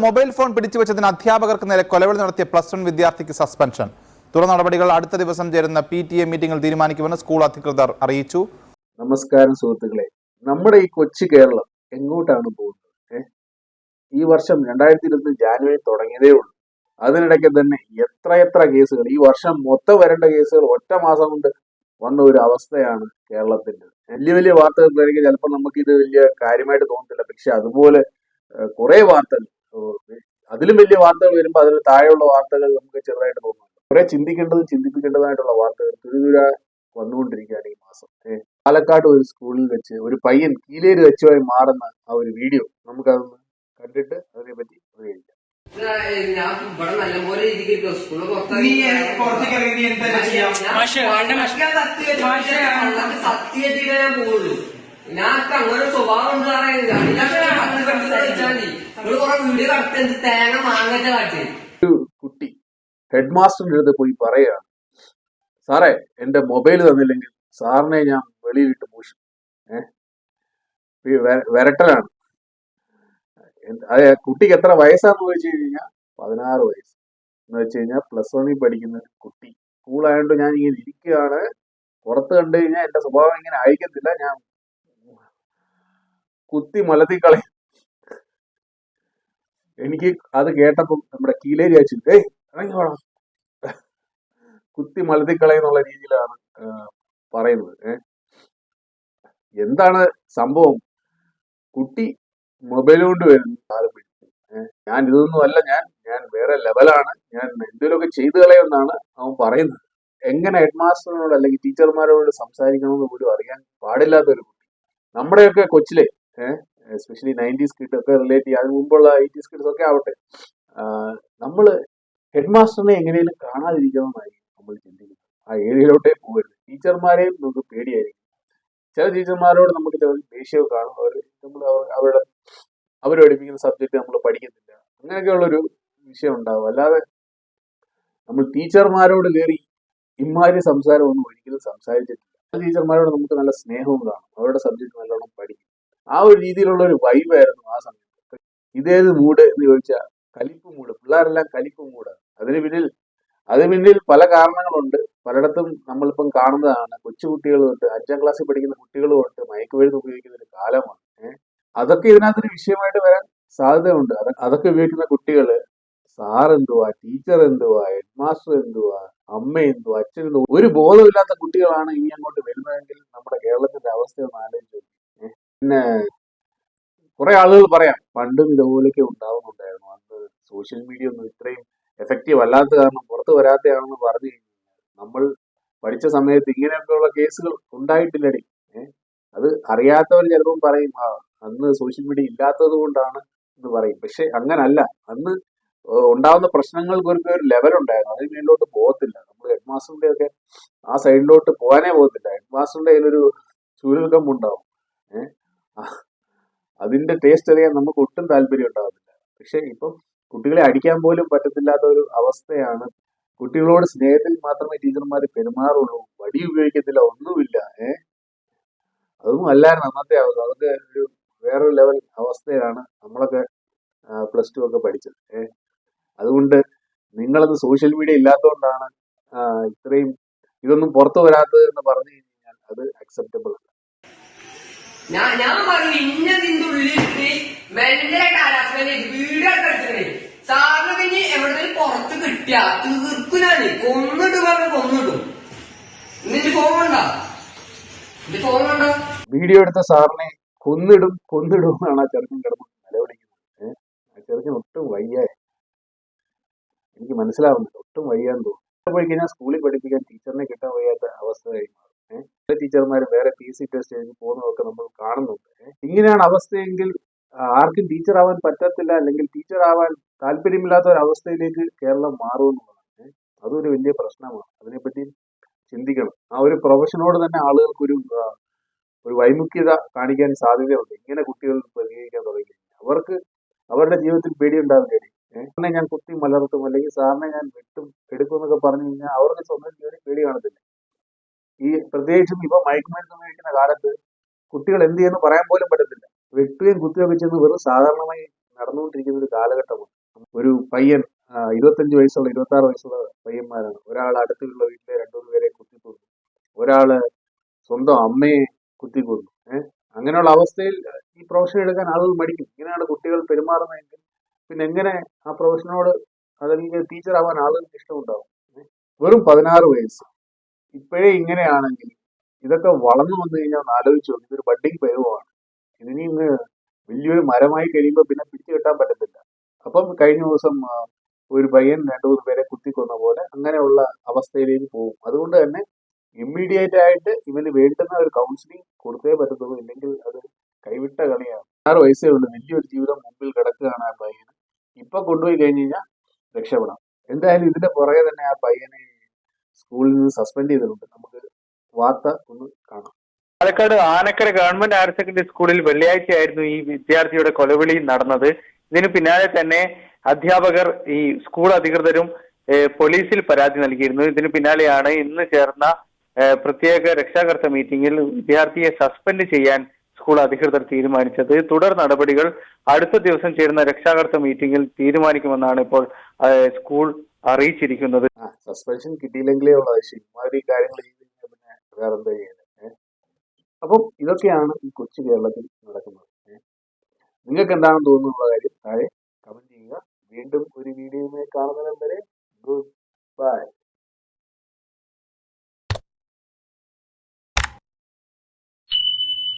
Mobile phone പിടിച്ചുവെച്ചതിന് അധ്യാപകർക്ക് നേരെ കൊലവിളി നടത്തിയ +1 വിദ്യാർത്ഥിക്ക് സസ്പെൻഷൻ. തുടർ നടപടികൾ അടുത്ത ദിവസം ചേരുന്ന PTA മീറ്റിംഗിൽ തീരുമാനിക്കുമെന്ന് സ്കൂൾ അധികൃതർ അറിയിച്ചു. നമസ്കാരം സുഹൃത്തുക്കളെ, നമ്മുടെ ഈ കൊച്ചു കേരളം എങ്ങോട്ടാണ് പോകുന്നത്? ഈ വർഷം 2020 ജാനുവരി തുടങ്ങിയതേ ഉള്ളൂ. അതിനിടയ്ക്ക് തന്നെ എത്ര കേസുകൾ, ഈ വർഷം മൊത്തം വരേണ്ട കേസുകൾ ഒറ്റ മാസം കൊണ്ട് വന്ന ഒരു അവസ്ഥയാണ് കേരളത്തിന്റെ. വലിയ വാർത്തകളായിരിക്കും ചിലപ്പോൾ നമുക്ക് ഇത് വലിയ കാര്യമായിട്ട് തോന്നത്തില്ല. പക്ഷെ അതുപോലെ കുറെ വാർത്തകൾ, അതിലും വലിയ വാർത്തകൾ വരുമ്പോൾ അതിന് താഴെയുള്ള വാർത്തകൾ നമുക്ക് ചെറുതായിട്ട് തോന്നുന്നു. കുറെ ചിന്തിക്കേണ്ടതും ചിന്തിപ്പിക്കേണ്ടതായിട്ടുള്ള വാർത്തകൾ തുരുതുര വന്നുകൊണ്ടിരിക്കുകയാണ് ഈ മാസം. പാലക്കാട് ഒരു സ്കൂളിൽ വെച്ച് ഒരു പയ്യൻ കീലേര് വെച്ചുമായി മാറുന്ന ആ ഒരു വീഡിയോ നമുക്കതൊന്ന് കണ്ടിട്ട് അതിനെ പറ്റി പ്രതികരിക്കാം. അങ്ങനെ സ്വഭാവം ഒരു കുട്ടി ഹെഡ് മാസ്റ്ററിന്റെ അടുത്ത് പോയി പറയുകയാണ്, സാറേ എന്റെ മൊബൈൽ തന്നില്ലെങ്കിൽ സാറിനെ ഞാൻ വെളിയിലിട്ട് പൂശും. വിരട്ടലാണ്. കുട്ടിക്ക് എത്ര വയസ്സാന്ന് ചോദിച്ചു കഴിഞ്ഞാൽ 16 വയസ്സ് എന്ന് വെച്ച് കഴിഞ്ഞാൽ +1 പഠിക്കുന്ന കുട്ടി. സ്കൂളായതുകൊണ്ട് ഞാൻ ഇങ്ങനെ ഇരിക്കുകയാണ്, പുറത്ത് കണ്ടു കഴിഞ്ഞാൽ എന്റെ സ്വഭാവം ഇങ്ങനെ അയക്കത്തില്ല, ഞാൻ കുത്തി മലത്തിക്കളയും. എനിക്ക് അത് കേട്ടപ്പം നമ്മുടെ കീലേരി അയച്ചു, ഇറങ്ങി വേണം, കുത്തി മലത്തിക്കളയെന്നുള്ള രീതിയിലാണ് പറയുന്നത്. എന്താണ് സംഭവം? കുട്ടി മൊബൈൽ കൊണ്ട് വരുന്നു, ഞാൻ ഇതൊന്നും അല്ല, ഞാൻ വേറെ ലെവലാണ്, ഞാൻ എന്തെങ്കിലുമൊക്കെ ചെയ്തു കളയുമെന്നാണ് അവൻ പറയുന്നത്. എങ്ങനെ ഹെഡ് മാസ്റ്ററിനോട് അല്ലെങ്കിൽ ടീച്ചർമാരോട് സംസാരിക്കണമെന്ന് പോലും അറിയാൻ പാടില്ലാത്ത ഒരു കുട്ടി. നമ്മുടെയൊക്കെ കൊച്ചിലെ എസ്പെഷ്യലി 90s കിഡ് ഒക്കെ റിലേറ്റ് ചെയ്യാൻ മുമ്പുള്ള 80s കിഡ്സ് ഒക്കെ ആവട്ടെ, നമ്മള് ഹെഡ് മാസ്റ്ററിനെ എങ്ങനെയും കാണാതിരിക്കണമെന്നായിരിക്കും നമ്മൾ ചിന്തിക്കുന്നത്. ആ ഏരിയയിലോട്ടേ പോകരുത്. ടീച്ചർമാരെയും നമുക്ക് പേടിയായിരിക്കും. ചില ടീച്ചർമാരോട് നമുക്ക് ചില ദേഷ്യവും കാണും. അവർ പഠിപ്പിക്കുന്ന സബ്ജക്റ്റ് നമ്മൾ പഠിക്കുന്നില്ല, അങ്ങനെയൊക്കെയുള്ളൊരു വിഷയം ഉണ്ടാവും. അല്ലാതെ നമ്മൾ ടീച്ചർമാരോട് കയറി ഇമാതിരി സംസാരം ഒന്നും ഒരിക്കലും സംസാരിച്ചിട്ടില്ല. ടീച്ചർമാരോട് നമുക്ക് നല്ല സ്നേഹവും കാണും, അവരുടെ സബ്ജക്ട് നല്ലോണം പഠിക്കും. ആ ഒരു രീതിയിലുള്ള ഒരു വൈബായിരുന്നു ആ സമയത്ത്. ഇതേത് മൂഡ് എന്ന് ചോദിച്ചാൽ കലിപ്പ് മൂഡ്. പിള്ളേരെല്ലാം കലിപ്പ് മൂടാണ്. അതിന് പിന്നിൽ പല കാരണങ്ങളുണ്ട്. പലയിടത്തും നമ്മളിപ്പം കാണുന്നതാണ്. കൊച്ചുകുട്ടികൾ തൊട്ട് 5ാം ക്ലാസ്സിൽ പഠിക്കുന്ന കുട്ടികൾ തൊട്ട് മയക്കുമരുന്ന് ഉപയോഗിക്കുന്ന ഒരു കാലമാണ്. അതൊക്കെ ഇതിനകത്തൊരു വിഷയമായിട്ട് വരാൻ സാധ്യതയുണ്ട്. അതൊക്കെ ഉപയോഗിക്കുന്ന കുട്ടികള് സാർ എന്തുവാ, ടീച്ചർ എന്തുവാ, ഹെഡ് മാസ്റ്റർ എന്തുവാ, അമ്മ എന്തുവാ, അച്ഛൻ എന്തുവാ, ഒരു ബോധമില്ലാത്ത കുട്ടികളാണ് ഇനി അങ്ങോട്ട് വരുന്നതെങ്കിൽ നമ്മുടെ കേരളത്തിന്റെ അവസ്ഥ ഒന്ന് ആലോചിച്ചു. പിന്നെ കുറെ ആളുകൾ പറയാം പണ്ടും ഇതുപോലെയൊക്കെ ഉണ്ടാവുന്നുണ്ടായിരുന്നു, അന്ന് സോഷ്യൽ മീഡിയ ഒന്നും ഇത്രയും എഫക്റ്റീവ് അല്ലാത്ത കാരണം പുറത്ത് വരാത്തതാണെന്ന് പറഞ്ഞു കഴിഞ്ഞാൽ നമ്മൾ പഠിച്ച സമയത്ത് ഇങ്ങനെയൊക്കെയുള്ള കേസുകൾ ഉണ്ടായിട്ടില്ലടി. അത് അറിയാത്തവർ ചിലപ്പം പറയും അന്ന് സോഷ്യൽ മീഡിയ ഇല്ലാത്തത് കൊണ്ടാണ് എന്ന് പറയും. പക്ഷെ അങ്ങനല്ല. അന്ന് ഉണ്ടാവുന്ന പ്രശ്നങ്ങൾക്ക് ഒരു ലെവൽ ഉണ്ടായിരുന്നു. അതിന് മേലോട്ട് പോകത്തില്ല. നമ്മൾ ഹെഡ് മാസ്റ്ററിന്റെ ഒക്കെ ആ സൈഡിലോട്ട് പോകാനേ പോകത്തില്ല. ഹെഡ് മാസ്റ്ററിന്റെ കയ്യിലൊരു ചുരുൾക്കമ്പുണ്ടാവും. അതിന്റെ ടേസ്റ്റ് അറിയാൻ നമുക്ക് ഒട്ടും താല്പര്യം ഉണ്ടാകത്തില്ല. പക്ഷെ ഇപ്പം കുട്ടികളെ അടിക്കാൻ പോലും പറ്റത്തില്ലാത്ത ഒരു അവസ്ഥയാണ്. കുട്ടികളോട് സ്നേഹത്തിൽ മാത്രമേ ടീച്ചർമാർ പെരുമാറുള്ളൂ. വടി ഉപയോഗിക്കത്തില്ല, ഒന്നുമില്ല. അതൊന്നും അല്ലായിരുന്നു അന്നത്തെ അവസ്ഥ. അതൊക്കെ ഒരു വേറൊരു ലെവൽ അവസ്ഥയാണ് നമ്മളൊക്കെ +2 ഒക്കെ പഠിച്ചത്. അതുകൊണ്ട് നിങ്ങളത് സോഷ്യൽ മീഡിയ ഇല്ലാത്തതുകൊണ്ടാണ് ഇത്രയും ഇതൊന്നും പുറത്തു വരാത്തത് എന്ന് പറഞ്ഞു കഴിഞ്ഞാൽ അത് അക്സെപ്റ്റബിൾ അല്ല. ഞാൻ പറഞ്ഞു ഇന്നതിന്റെ ഉള്ളിലിട്ട് മെന്റലായിട്ട് ഹരാസ്മെന്റ് വീഡിയോ എടുത്തിട്ടുണ്ട്. സാറിന് പിന്നെ എവിടെയും പുറത്ത് കിട്ടിയ തീർക്കുനാല് കൊന്നിട്ട് പറഞ്ഞു കൊന്നിടും. എന്നിട്ട് ഫോൺ ഉണ്ടോ? വീഡിയോ എടുത്ത സാറിനെ കൊന്നിടും എന്നാണ് ആ ചെറുക്കൻ കിടന്ന് നിലവിളിക്കുന്നത്. ആ ചെറുക്കൻ ഒട്ടും വയ്യ, എനിക്ക് മനസ്സിലാവുന്നില്ല, ഒട്ടും വയ്യാന്ന് തോന്നുന്നു. പോയി കഴിഞ്ഞാൽ സ്കൂളിൽ പഠിപ്പിക്കാൻ ടീച്ചറിനെ കിട്ടാൻ വയ്യാത്ത അവസ്ഥയായി മാറും. ചില ടീച്ചർമാർ വേറെ PC ടെസ്റ്റ് എഴുതി പോകുന്നതൊക്കെ നമ്മൾ കാണുന്നുണ്ട്. ഇങ്ങനെയാണ് അവസ്ഥയെങ്കിൽ ആർക്കും ടീച്ചർ ആവാൻ പറ്റത്തില്ല, അല്ലെങ്കിൽ ടീച്ചർ ആവാൻ താല്പര്യമില്ലാത്ത ഒരു അവസ്ഥയിലേക്ക് കേരളം മാറുമെന്നുള്ളതാണ്. അതൊരു വലിയ പ്രശ്നമാണ്. അതിനെപ്പറ്റി ചിന്തിക്കണം. ആ ഒരു പ്രൊഫഷനോട് തന്നെ ആളുകൾക്കൊരു വൈമുഖ്യത കാണിക്കാൻ സാധ്യതയുണ്ട്. ഇങ്ങനെ കുട്ടികൾ പ്രതികരിക്കാൻ തുടങ്ങി അവർക്ക് അവരുടെ ജീവിതത്തിൽ പേടിയുണ്ടാവില്ലേ? സാറിനെ ഞാൻ കുത്തി മലർത്തും, അല്ലെങ്കിൽ സാറിനെ ഞാൻ വെട്ടും എടുക്കും എന്നൊക്കെ പറഞ്ഞു കഴിഞ്ഞാൽ അവർക്ക് സ്വന്തം ജീവനെ പേടി കാണത്തില്ല. ഈ പ്രത്യേകിച്ചും ഇപ്പൊ മയക്കുമരുന്ന് ഉപയോഗിക്കുന്ന കാലത്ത് കുട്ടികൾ എന്ത് ചെയ്യുന്നു പറയാൻ പോലും പറ്റത്തില്ല. വെട്ടുകയും കുത്തുകയൊക്കെ ചെയ്യുന്നത് വെറും സാധാരണമായി നടന്നുകൊണ്ടിരിക്കുന്ന ഒരു കാലഘട്ടമാണ്. ഒരു പയ്യൻ 25 വയസ്സുള്ള 26 വയസ്സുള്ള പയ്യന്മാരാണ്. ഒരാൾ അടുത്തുള്ള വീട്ടിലെ 2-3 പേരെ കുത്തിക്കൊന്നു, ഒരാള് സ്വന്തം അമ്മയെ കുത്തിക്കൊന്നു. അങ്ങനെയുള്ള അവസ്ഥയിൽ ഈ പ്രൊഫഷൻ എടുക്കാൻ ആളുകൾ മടിക്കും. ഇങ്ങനെയാണ് കുട്ടികൾ പെരുമാറുന്നതെങ്കിൽ പിന്നെ എങ്ങനെ ആ പ്രൊഫഷനോട് അല്ലെങ്കിൽ ടീച്ചർ ആവാൻ ആളുകൾക്ക് ഇഷ്ടമുണ്ടാവും? വെറും 16 വയസ്സ് ഇപ്പോഴേ ഇങ്ങനെയാണെങ്കിൽ ഇതൊക്കെ വളർന്നു വന്നു കഴിഞ്ഞാൽ ഒന്ന് ആലോചിച്ച് നോക്കി. ഇതൊരു ബഡ്ഡിങ് പരുവമാണ്. ഇതിനി ഇന്ന് വലിയൊരു മരമായി കഴിയുമ്പോൾ പിന്നെ പിടിച്ചു കെട്ടാൻ പറ്റത്തില്ല. അപ്പം കഴിഞ്ഞ ദിവസം ഒരു പയ്യൻ 2-3 പേരെ കുത്തിക്കൊന്ന പോലെ അങ്ങനെയുള്ള അവസ്ഥയിലേക്ക് പോകും. അതുകൊണ്ട് തന്നെ ഇമ്മീഡിയറ്റ് ആയിട്ട് ഇവന് വേണ്ടുന്ന ഒരു കൗൺസിലിംഗ് കൊടുത്തേ പറ്റത്തുള്ളൂ. ഇല്ലെങ്കിൽ അത് കൈവിട്ട കളിയാണ്. 6 വയസ്സേ ഉള്ളൂ. വലിയൊരു ജീവിതം മുമ്പിൽ കിടക്കുകയാണ് ആ പയ്യന്. ഇപ്പൊ കൊണ്ടുപോയി കഴിഞ്ഞ് കഴിഞ്ഞാൽ രക്ഷപ്പെടാം. എന്തായാലും ഇതിന്റെ പുറകെ തന്നെ ആ പയ്യനെ സ്കൂളിൽ നിന്ന് സസ്പെൻഡ് ചെയ്തിട്ടുണ്ട്. നമുക്ക് വാർത്ത ഒന്ന് കാണാം. Palakkad Anakkara government higher secondary സ്കൂളിൽ വെള്ളിയാഴ്ചയായിരുന്നു ഈ വിദ്യാർത്ഥിയുടെ കൊലവിളി നടന്നത്. ഇതിനു പിന്നാലെ തന്നെ അധ്യാപകർ ഈ സ്കൂൾ അധികൃതരും പോലീസിൽ പരാതി നൽകിയിരുന്നു. ഇതിനു പിന്നാലെയാണ് ഇന്ന് ചേർന്ന പ്രത്യേക രക്ഷാകർത്ത മീറ്റിംഗിൽ വിദ്യാർത്ഥിയെ സസ്പെൻഡ് ചെയ്യാൻ സ്കൂൾ അധികൃതർ തീരുമാനിച്ചത്. തുടർ നടപടികൾ അടുത്ത ദിവസം ചേരുന്ന രക്ഷാകർത്ത മീറ്റിംഗിൽ തീരുമാനിക്കുമെന്നാണ് ഇപ്പോൾ സ്കൂൾ അറിയിച്ചിരിക്കുന്നത്. സസ്പെൻഷൻ കിട്ടിയില്ലെങ്കിലേ ഉള്ള ആവശ്യം ഇമാതിരി കാര്യങ്ങൾ ചെയ്ത് കഴിഞ്ഞാൽ പിന്നെ വേറെന്താ ചെയ്യുന്നത്? അപ്പം ഇതൊക്കെയാണ് ഈ കൊച്ചു കേരളത്തിൽ നടക്കുന്നത്. നിങ്ങൾക്ക് എന്താണെന്ന് തോന്നുന്നുള്ള കാര്യം താഴെ കമന്റ് ചെയ്യുക. വീണ്ടും ഒരു വീഡിയോയുമായി കാണുന്നതിന് വരെ